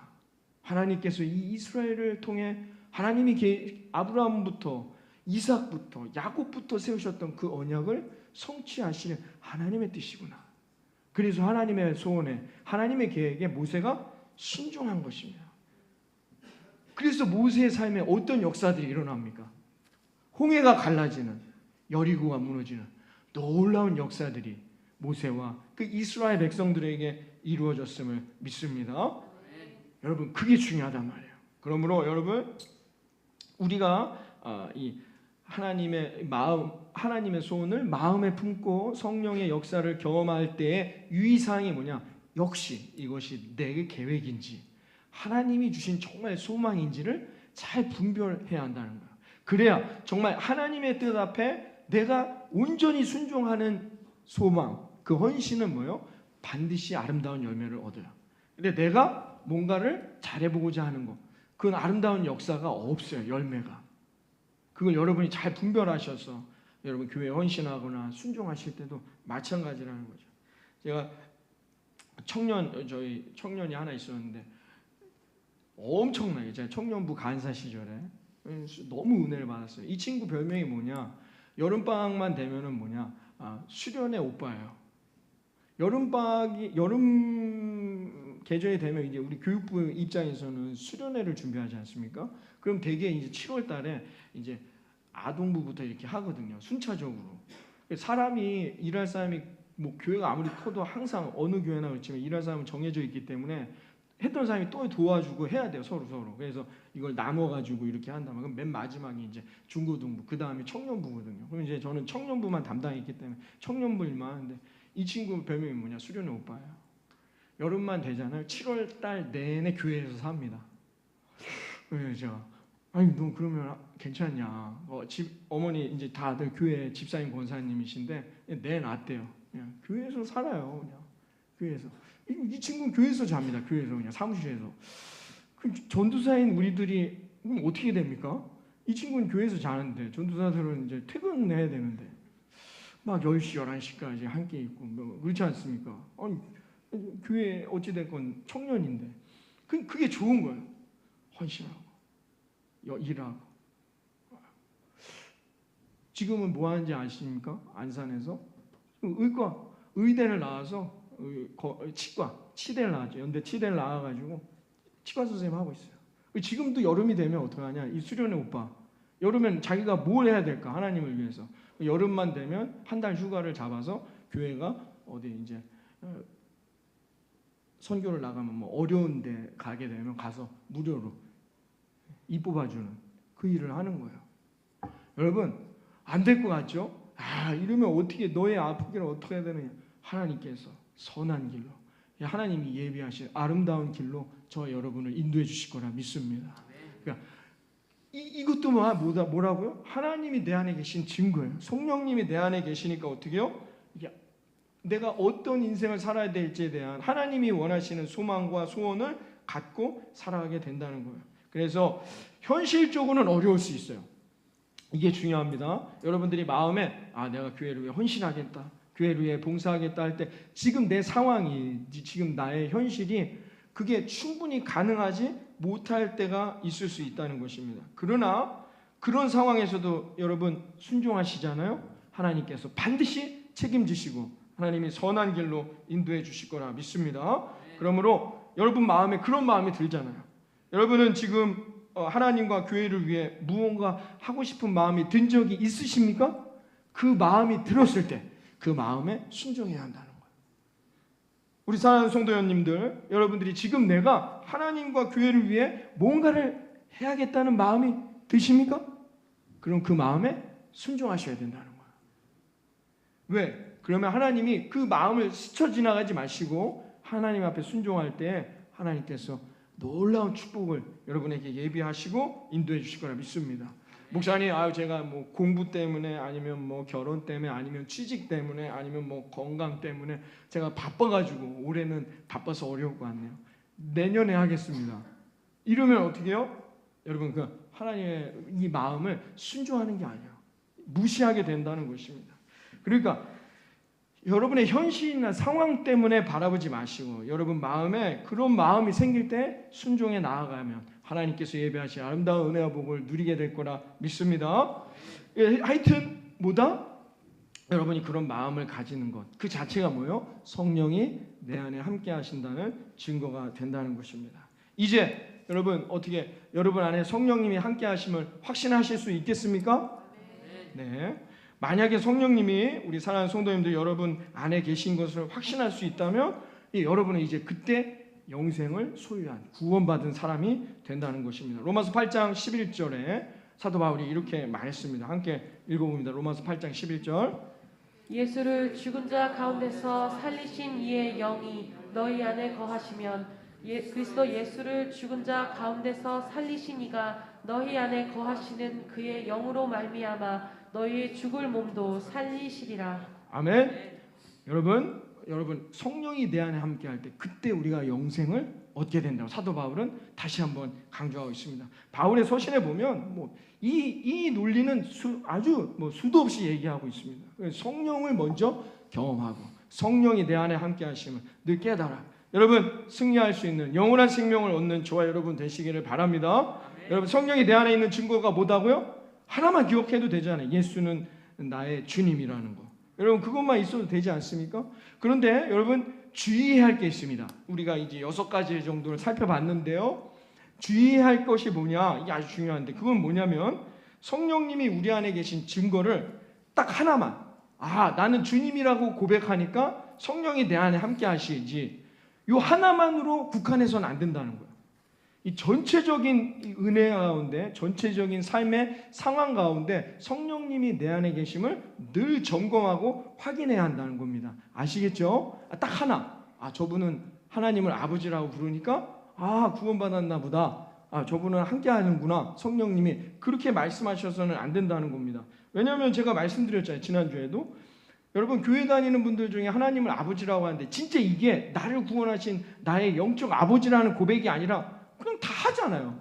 하나님께서 이 이스라엘을 통해 하나님이 아브라함부터 이삭부터 야곱부터 세우셨던 그 언약을 성취하시는 하나님의 뜻이구나. 그래서 하나님의 소원에, 하나님의 계획에 모세가 순종한 것입니다. 그래서 모세의 삶에 어떤 역사들이 일어납니까? 홍해가 갈라지는, 여리고가 무너지는 놀라운 역사들이 모세와 그 이스라엘 백성들에게 이루어졌음을 믿습니다. 여러분, 그게 중요하단 말이에요. 그러므로 여러분, 우리가 이 하나님의 마음, 하나님의 소원을 마음에 품고 성령의 역사를 경험할 때의 유의사항이 뭐냐? 역시 이것이 내 계획인지 하나님이 주신 정말 소망인지를 잘 분별해야 한다는 거예요. 그래야 정말 하나님의 뜻 앞에 내가 온전히 순종하는 소망, 그 헌신은 뭐예요? 반드시 아름다운 열매를 얻어요. 근데 내가 뭔가를 잘해보고자 하는 것, 그건 아름다운 역사가 없어요. 열매가. 그걸 여러분이 잘 분별하셔서 여러분 교회에 헌신하거나 순종하실 때도 마찬가지라는 거죠. 제가 저희 청년이 하나 있었는데 엄청나게, 제가 청년부 간사 시절에 너무 은혜를 받았어요. 이 친구 별명이 뭐냐? 여름방학만 되면은 뭐냐? 수련의 오빠예요. 여름 계절이 되면 이제 우리 교육부 입장에서는 수련회를 준비하지 않습니까? 그럼 대개 이제 7월 달에 이제 아동부부터 이렇게 하거든요. 순차적으로. 사람이 일할 사람이 뭐 교회가 아무리 커도 항상 어느 교회나 그렇지만 일할 사람은 정해져 있기 때문에 했던 사람이 또 도와주고 해야 돼요. 서로. 그래서 이걸 나눠가지고 이렇게 한다면 그럼 맨 마지막이 이제 중고등부, 그 다음에 청년부거든요. 그럼 이제 저는 청년부만 담당했기 때문에 청년부 일만 하는데, 이 친구 별명이 뭐냐? 수련의 오빠예요. 여름만 되잖아요. 7월 달 내내 교회에서 삽니다. 그래서 제가 아니 너 그러면 괜찮냐? 어머니 이제 다들 교회 집사님 권사님이신데 내놨대요. 그냥 교회에서 살아요. 그냥 교회에서. 이 친구는 교회에서 잡니다. 교회에서 그냥 사무실에서. 그 전도사인 우리들이 어떻게 됩니까? 이 친구는 교회에서 자는데 전도사들은 이제 퇴근해야 되는데 막 10시, 11시까지 함께 있고 뭐 그렇지 않습니까? 아니 교회 어찌됐건 청년인데 그게 좋은 거예요. 헌신하고 일하고. 지금은 뭐 하는지 아십니까? 안산에서 의대를 나와서 치대를 나왔죠. 연대 치대를 나와가지고 치과 선생님 하고 있어요. 지금도 여름이 되면 어떡하냐? 이 수련의 오빠 여름엔 자기가 뭘 해야 될까? 하나님을 위해서 여름만 되면 한 달 휴가를 잡아서 교회가 어디 이제 선교를 나가면 뭐 어려운데 가게 되면 가서 무료로 이 뽑아주는 그 일을 하는 거예요. 여러분 안 될 것 같죠? 이러면 어떻게 너의 아프기를 어떻게 해야 되느냐? 하나님께서 선한 길로, 하나님이 예비하신 아름다운 길로 저 여러분을 인도해 주실 거라 믿습니다. 그러니까 이것도 뭐라고요? 하나님이 내 안에 계신 증거예요. 성령님이 내 안에 계시니까 어떻게 해요? 이게 내가 어떤 인생을 살아야 될지에 대한 하나님이 원하시는 소망과 소원을 갖고 살아가게 된다는 거예요. 그래서 현실적으로는 어려울 수 있어요. 이게 중요합니다. 여러분들이 마음에 내가 교회를 위해 헌신하겠다, 교회를 위해 봉사하겠다 할 때 지금 내 상황이, 지금 나의 현실이 그게 충분히 가능하지 못할 때가 있을 수 있다는 것입니다. 그러나 그런 상황에서도 여러분 순종하시잖아요. 하나님께서 반드시 책임지시고 하나님이 선한 길로 인도해 주실 거라 믿습니다. 그러므로 여러분 마음에 그런 마음이 들잖아요. 여러분은 지금 하나님과 교회를 위해 무언가 하고 싶은 마음이 든 적이 있으십니까? 그 마음이 들었을 때 그 마음에 순종해야 한다는 거예요. 우리 사랑하는 성도님들, 여러분들이 지금 내가 하나님과 교회를 위해 뭔가를 해야겠다는 마음이 드십니까? 그럼 그 마음에 순종하셔야 된다는 거예요. 왜? 그러면 하나님이 그 마음을 스쳐 지나가지 마시고 하나님 앞에 순종할 때 하나님께서 놀라운 축복을 여러분에게 예비하시고 인도해 주실 거라 믿습니다. 목사님, 제가 뭐 공부 때문에 아니면 뭐 결혼 때문에 아니면 취직 때문에 아니면 뭐 건강 때문에 제가 바빠가지고 올해는 바빠서 어려울 것 같네요. 내년에 하겠습니다. 이러면 어떻게 해요? 여러분 그 하나님의 이 마음을 순종하는 게 아니에요. 무시하게 된다는 것입니다. 그러니까 여러분의 현실이나 상황 때문에 바라보지 마시고 여러분 마음에 그런 마음이 생길 때 순종해 나아가면 하나님께서 예배하신 아름다운 은혜와 복을 누리게 될 거라 믿습니다. 하여튼 여러분이 그런 마음을 가지는 것 그 자체가 뭐예요? 성령이 내 안에 함께 하신다는 증거가 된다는 것입니다. 이제 여러분 안에 성령님이 함께 하심을 확신하실 수 있겠습니까? 네. 만약에 성령님이 우리 사랑하는 성도님들 여러분 안에 계신 것을 확신할 수 있다면 여러분은 이제 그때 영생을 소유한 구원받은 사람이 된다는 것입니다. 로마서 8장 11절에 사도 바울이 이렇게 말했습니다. 함께 읽어봅니다. 로마서 8장 11절. 예수를 죽은 자 가운데서 살리신 이의 영이 너희 안에 거하시면 그리스도 예수를 죽은 자 가운데서 살리신 이가 너희 안에 거하시는 그의 영으로 말미암아 너희의 죽을 몸도 살리시리라. 아멘. 여러분 성령이 내 안에 함께할 때 그때 우리가 영생을 얻게 된다고 사도 바울은 다시 한번 강조하고 있습니다. 바울의 서신에 보면 이 논리는 아주 수도 없이 얘기하고 있습니다. 성령을 먼저 경험하고 성령이 내 안에 함께하시면 늘 깨달아. 여러분 승리할 수 있는 영원한 생명을 얻는 저와 여러분 되시기를 바랍니다. 여러분 성령이 내 안에 있는 증거가 뭐다고요? 하나만 기억해도 되잖아요. 예수는 나의 주님이라는 거. 여러분 그것만 있어도 되지 않습니까? 그런데 여러분 주의해야 할 게 있습니다. 우리가 이제 6가지 정도를 살펴봤는데요. 주의해야 할 것이 뭐냐? 이게 아주 중요한데 그건 뭐냐면 성령님이 우리 안에 계신 증거를 딱 하나만 나는 주님이라고 고백하니까 성령이 내 안에 함께 하시지 이 하나만으로 국한해서는 안 된다는 거예요. 이 전체적인 은혜 가운데 전체적인 삶의 상황 가운데 성령님이 내 안에 계심을 늘 점검하고 확인해야 한다는 겁니다. 아시겠죠? 딱 하나 저분은 하나님을 아버지라고 부르니까 구원받았나 보다. 저분은 함께 하는구나. 성령님이 그렇게 말씀하셔서는 안 된다는 겁니다. 왜냐하면 제가 말씀드렸잖아요. 지난주에도 여러분 교회 다니는 분들 중에 하나님을 아버지라고 하는데 진짜 이게 나를 구원하신 나의 영적 아버지라는 고백이 아니라 그냥 다 하잖아요.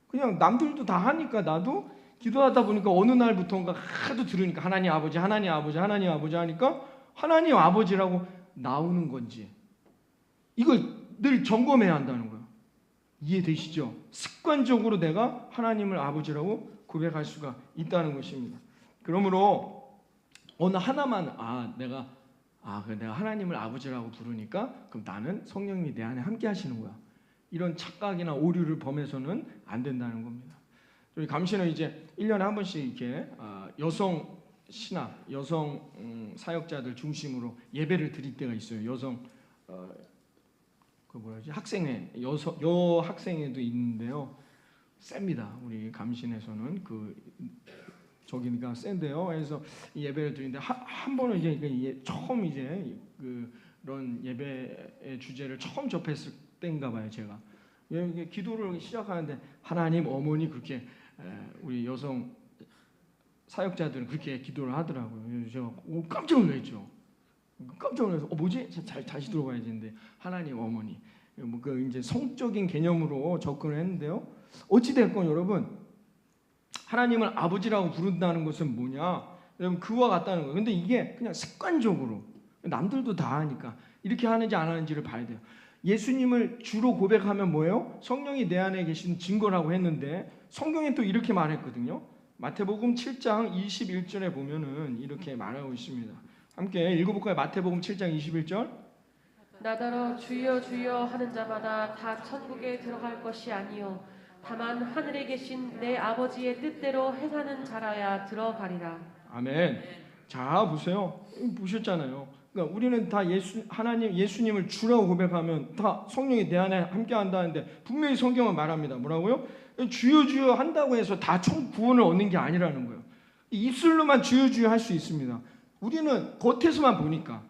그냥 남들도 다 하니까 나도 기도하다 보니까 어느 날부터인가 하도 들으니까 하나님 아버지 하나님 아버지 하나님 아버지 하니까 하나님 아버지라고 나오는 건지 이걸 늘 점검해야 한다는 거예요. 이해되시죠? 습관적으로 내가 하나님을 아버지라고 고백할 수가 있다는 것입니다. 그러므로 어느 하나만 내가 하나님을 아버지라고 부르니까 그럼 나는 성령님이 내 안에 함께 하시는 거야. 이런 착각이나 오류를 범해서는 안 된다는 겁니다. 저희 감시는 이제 1년에 한 번씩 이렇게 여성 신학, 여성 사역자들 중심으로 예배를 드릴 때가 있어요. 여성 학생회, 여학생회도 있는데요. 셉니다. 우리 감신에서는 저기니까 센데요. 그래서 이 예배를 드리는데 한 번은 이제 처음 그런 예배의 주제를 처음 접했을 때인가 봐요. 제가 기도를 시작하는데 하나님 어머니 그렇게 우리 여성 사역자들은 그렇게 기도를 하더라고요. 그래서 제가 깜짝 놀랐죠. 깜짝 놀라서 뭐지? 다시 들어가야 되는데 하나님 어머니 그 이제 성적인 개념으로 접근을 했는데요. 어찌 됐건 여러분 하나님을 아버지라고 부른다는 것은 뭐냐? 여러분 그와 같다는 거예요. 근데 이게 그냥 습관적으로 남들도 다 하니까 이렇게 하는지 안 하는지를 봐야 돼요. 예수님을 주로 고백하면 뭐예요? 성령이 내 안에 계신 증거라고 했는데 성경에 또 이렇게 말했거든요. 마태복음 7장 21절에 보면은 이렇게 말하고 있습니다. 함께 읽어볼까요? 마태복음 7장 21절. 나더러 주여 주여 하는 자마다 다 천국에 들어갈 것이 아니요 다만 하늘에 계신 내 아버지의 뜻대로 행하는 자라야 들어가리라. 아멘. 자 보세요. 보셨잖아요. 그러니까 우리는 다 예수님을 주라고 고백하면 다 성령이 내 안에 함께한다는데 분명히 성경은 말합니다. 뭐라고요? 주여 주여 한다고 해서 다 구원을 얻는 게 아니라는 거예요. 입술로만 주여 주여 할 수 있습니다. 우리는 겉에서만 보니까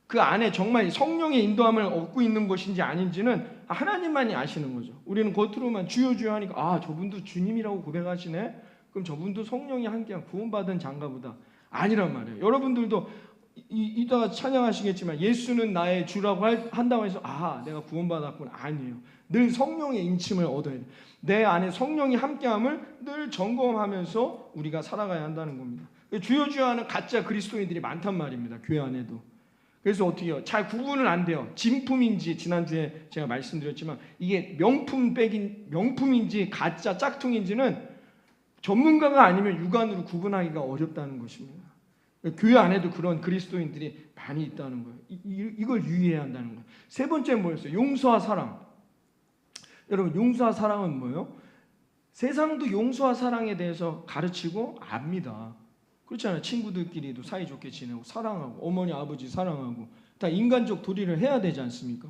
그 안에 정말 성령의 인도함을 얻고 있는 것인지 아닌지는 하나님만이 아시는 거죠. 우리는 겉으로만 주여 주여 하니까 저분도 주님이라고 고백하시네. 그럼 저분도 성령이 함께한 구원받은 자인가 보다. 아니란 말이에요. 여러분들도 이따가 찬양하시겠지만 예수는 나의 주라고 한다고 해서 내가 구원받았구나. 아니에요. 늘 성령의 인침을 얻어야 돼요. 내 안에 성령이 함께함을 늘 점검하면서 우리가 살아가야 한다는 겁니다. 주여 주여 하는 가짜 그리스도인들이 많단 말입니다. 교회 안에도. 그래서 어떻게 해요? 잘 구분을 안 돼요. 진품인지 지난주에 제가 말씀드렸지만 이게 명품인지 가짜 짝퉁인지는 전문가가 아니면 육안으로 구분하기가 어렵다는 것입니다. 교회 안에도 그런 그리스도인들이 많이 있다는 거예요. 이걸 유의해야 한다는 거예요. 세 번째는 뭐였어요? 용서와 사랑. 여러분 용서와 사랑은 뭐예요? 세상도 용서와 사랑에 대해서 가르치고 압니다. 그렇잖아요. 친구들끼리도 사이좋게 지내고 사랑하고 어머니 아버지 사랑하고 다 인간적 도리를 해야 되지 않습니까?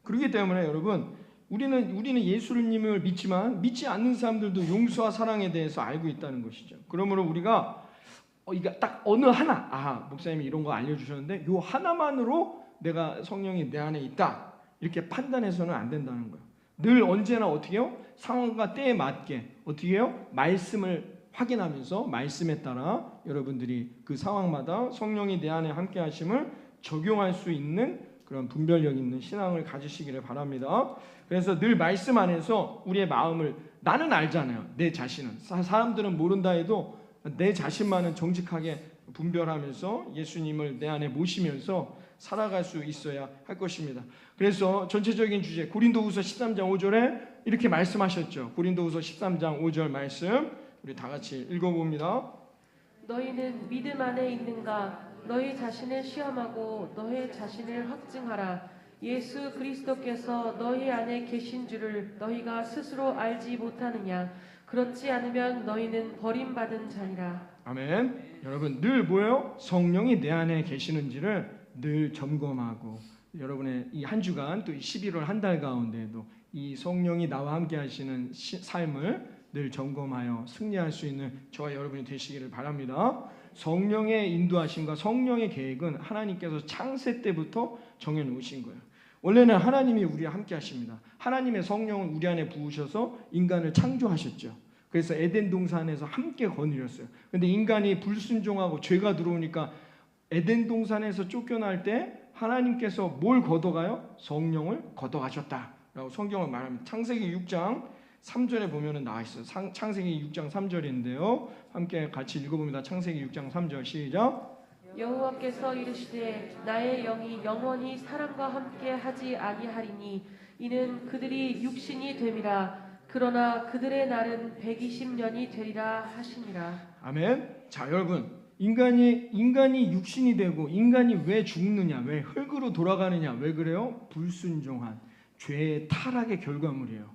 그렇기 때문에 여러분 우리는 예수님을 믿지만 믿지 않는 사람들도 용서와 사랑에 대해서 알고 있다는 것이죠. 그러므로 우리가 이게 딱 어느 하나 목사님이 이런 거 알려주셨는데 요 하나만으로 내가 성령이 내 안에 있다 이렇게 판단해서는 안 된다는 거예요. 늘 언제나 어떻게 해요? 상황과 때에 맞게 어떻게 해요? 말씀을 확인하면서 말씀에 따라 여러분들이 그 상황마다 성령이 내 안에 함께 하심을 적용할 수 있는 그런 분별력 있는 신앙을 가지시기를 바랍니다. 그래서 늘 말씀 안에서 우리의 마음을 나는 알잖아요. 내 자신은 사람들은 모른다 해도 내 자신만은 정직하게 분별하면서 예수님을 내 안에 모시면서 살아갈 수 있어야 할 것입니다. 그래서 전체적인 주제 고린도후서 13장 5절에 이렇게 말씀하셨죠. 고린도후서 13장 5절 말씀 우리 다 같이 읽어봅니다. 너희는 믿음 안에 있는가? 너희 자신을 시험하고 너희 자신을 확증하라. 예수 그리스도께서 너희 안에 계신 줄을 너희가 스스로 알지 못하느냐? 그렇지 않으면 너희는 버림받은 자니라. 아멘. 여러분 늘 뭐예요? 성령이 내 안에 계시는지를 늘 점검하고 여러분의 이 한 주간 또 11월 한 달 가운데에도 이 성령이 나와 함께 하시는 삶을 늘 점검하여 승리할 수 있는 저와 여러분이 되시기를 바랍니다. 성령의 인도하심과 성령의 계획은 하나님께서 창세 때부터 정해놓으신 거예요. 원래는 하나님이 우리와 함께 하십니다. 하나님의 성령을 우리 안에 부으셔서 인간을 창조하셨죠. 그래서 에덴 동산에서 함께 거느렸어요. 근데 인간이 불순종하고 죄가 들어오니까 에덴 동산에서 쫓겨날 때 하나님께서 뭘 걷어가요? 성령을 걷어가셨다라고 성경을 말합니다. 창세기 6장 3절에 보면은 나와 있어요. 창세기 6장 3절인데요. 함께 같이 읽어봅니다. 창세기 6장 3절 시작. 여호와께서 이르시되 나의 영이 영원히 사람과 함께 하지 아니하리니 이는 그들이 육신이 됨이라. 그러나 그들의 날은 120년이 되리라 하시니라. 아멘. 자 여러분 인간이 육신이 되고 인간이 왜 죽느냐, 왜 흙으로 돌아가느냐, 왜 그래요? 불순종한 죄의 타락의 결과물이에요.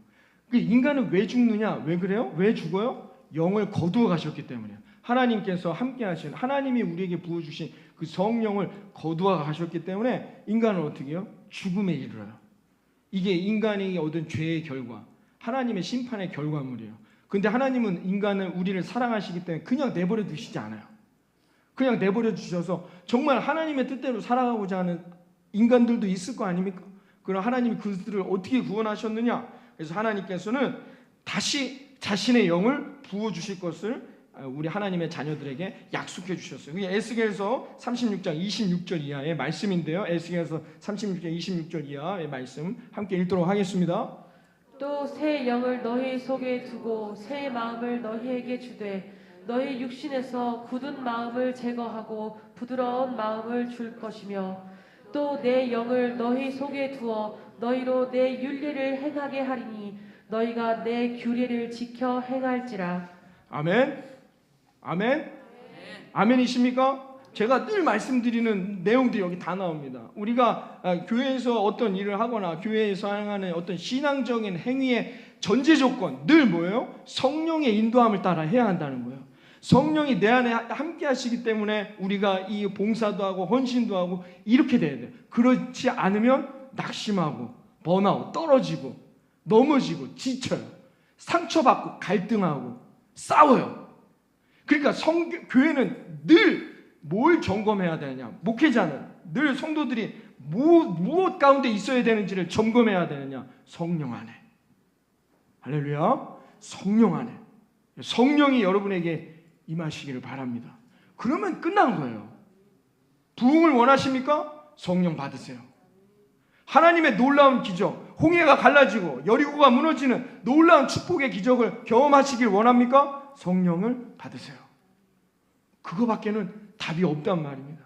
그 인간은 왜 죽느냐, 왜 그래요? 왜 죽어요? 영을 거두어 가셨기 때문이에요. 하나님께서 함께 하신 하나님이 우리에게 부어주신 그 성령을 거두어 가셨기 때문에 인간은 어떻게 해요? 죽음에 이르러요. 이게 인간이 얻은 죄의 결과, 하나님의 심판의 결과물이에요. 근데 하나님은 우리를 사랑하시기 때문에 그냥 내버려 두시지 않아요. 그냥 내버려 주셔서 정말 하나님의 뜻대로 살아가고자 하는 인간들도 있을 거 아닙니까? 그럼 하나님이 그들을 어떻게 구원하셨느냐? 그래서 하나님께서는 다시 자신의 영을 부어 주실 것을 우리 하나님의 자녀들에게 약속해 주셨어요. 그게 에스겔서 36장 26절 이하의 말씀인데요. 에스겔서 36장 26절 이하의 말씀 함께 읽도록 하겠습니다. 또 새 영을 너희 속에 두고 새 마음을 너희에게 주되 너희 육신에서 굳은 마음을 제거하고 부드러운 마음을 줄 것이며 또 내 영을 너희 속에 두어 너희로 내 율례를 행하게 하리니 너희가 내 규례를 지켜 행할지라. 아멘. 아멘. 아멘이십니까? 제가 늘 말씀드리는 내용들이 여기 다 나옵니다. 우리가 교회에서 어떤 일을 하거나 교회에서 행하는 어떤 신앙적인 행위의 전제 조건 늘 뭐예요? 성령의 인도함을 따라 해야 한다는 거예요. 성령이 내 안에 함께 하시기 때문에 우리가 이 봉사도 하고 헌신도 하고 이렇게 돼야 돼요. 그렇지 않으면 낙심하고 번아웃, 떨어지고 넘어지고 지쳐요. 상처받고 갈등하고 싸워요. 그러니까 교회는 늘 뭘 점검해야 되느냐? 목회자는 늘 성도들이 무엇 가운데 있어야 되는지를 점검해야 되느냐? 성령 안에. 할렐루야. 성령 안에. 성령이 여러분에게 임하시기를 바랍니다. 그러면 끝난 거예요. 부흥을 원하십니까? 성령 받으세요. 하나님의 놀라운 기적, 홍해가 갈라지고 여리고가 무너지는 놀라운 축복의 기적을 경험하시길 원합니까? 성령을 받으세요. 그거밖에는 답이 없단 말입니다.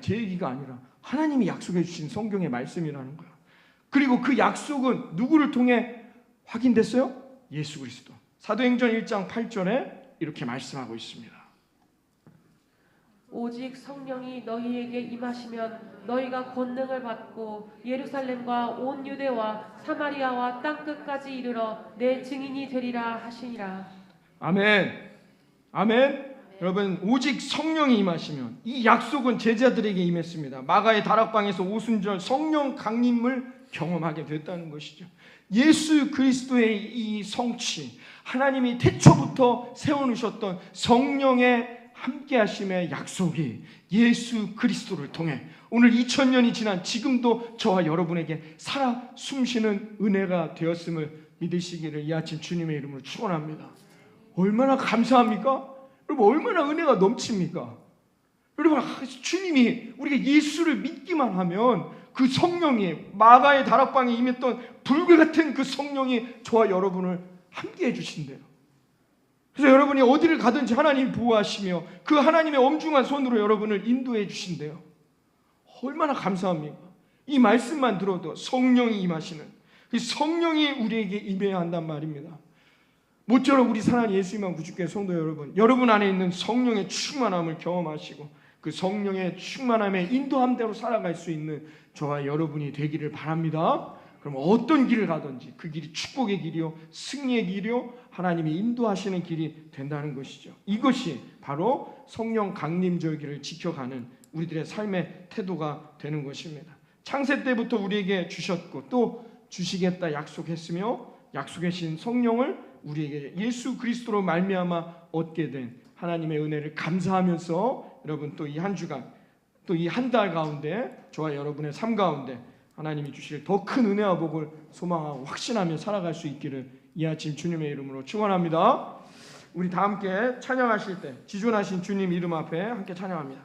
제 얘기가 아니라 하나님이 약속해 주신 성경의 말씀이라는 거예요. 그리고 그 약속은 누구를 통해 확인됐어요? 예수 그리스도. 사도행전 1장 8절에 이렇게 말씀하고 있습니다. 오직 성령이 너희에게 임하시면 너희가 권능을 받고 예루살렘과 온 유대와 사마리아와 땅끝까지 이르러 내 증인이 되리라 하시니라. 아멘. 아멘. 여러분, 오직 성령이 임하시면, 이 약속은 제자들에게 임했습니다. 마가의 다락방에서 오순절 성령 강림을 경험하게 됐다는 것이죠. 예수 그리스도의 이 성취, 하나님이 태초부터 세워놓으셨던 성령의 함께하심의 약속이 예수 그리스도를 통해 오늘 2000년이 지난 지금도 저와 여러분에게 살아 숨쉬는 은혜가 되었음을 믿으시기를 이 아침 주님의 이름으로 축원합니다. 얼마나 감사합니까? 여러분, 얼마나 은혜가 넘칩니까? 여러분, 주님이 우리가 예수를 믿기만 하면 그 성령이, 마가의 다락방에 임했던 불과 같은 그 성령이 저와 여러분을 함께 해주신대요. 그래서 여러분이 어디를 가든지 하나님이 보호하시며 그 하나님의 엄중한 손으로 여러분을 인도해 주신대요. 얼마나 감사합니까? 이 말씀만 들어도 성령이 임하시는, 그 성령이 우리에게 임해야 한단 말입니다. 모쪼록 우리 사랑하는 예수님만 구주교회 성도 여러분 안에 있는 성령의 충만함을 경험하시고 그 성령의 충만함에 인도함대로 살아갈 수 있는 저와 여러분이 되기를 바랍니다. 그럼 어떤 길을 가든지 그 길이 축복의 길이요, 승리의 길이요, 하나님이 인도하시는 길이 된다는 것이죠. 이것이 바로 성령 강림절기를 지켜가는 우리들의 삶의 태도가 되는 것입니다. 창세 때부터 우리에게 주셨고 또 주시겠다 약속했으며 약속하신 성령을 우리에게 예수 그리스도로 말미암아 얻게 된 하나님의 은혜를 감사하면서 여러분 또 이 한 주간, 또 이 한 달 가운데 저와 여러분의 삶 가운데 하나님이 주실 더 큰 은혜와 복을 소망하고 확신하며 살아갈 수 있기를 이 아침 주님의 이름으로 축원합니다. 우리 다 함께 찬양하실 때 지존하신 주님 이름 앞에 함께 찬양합니다.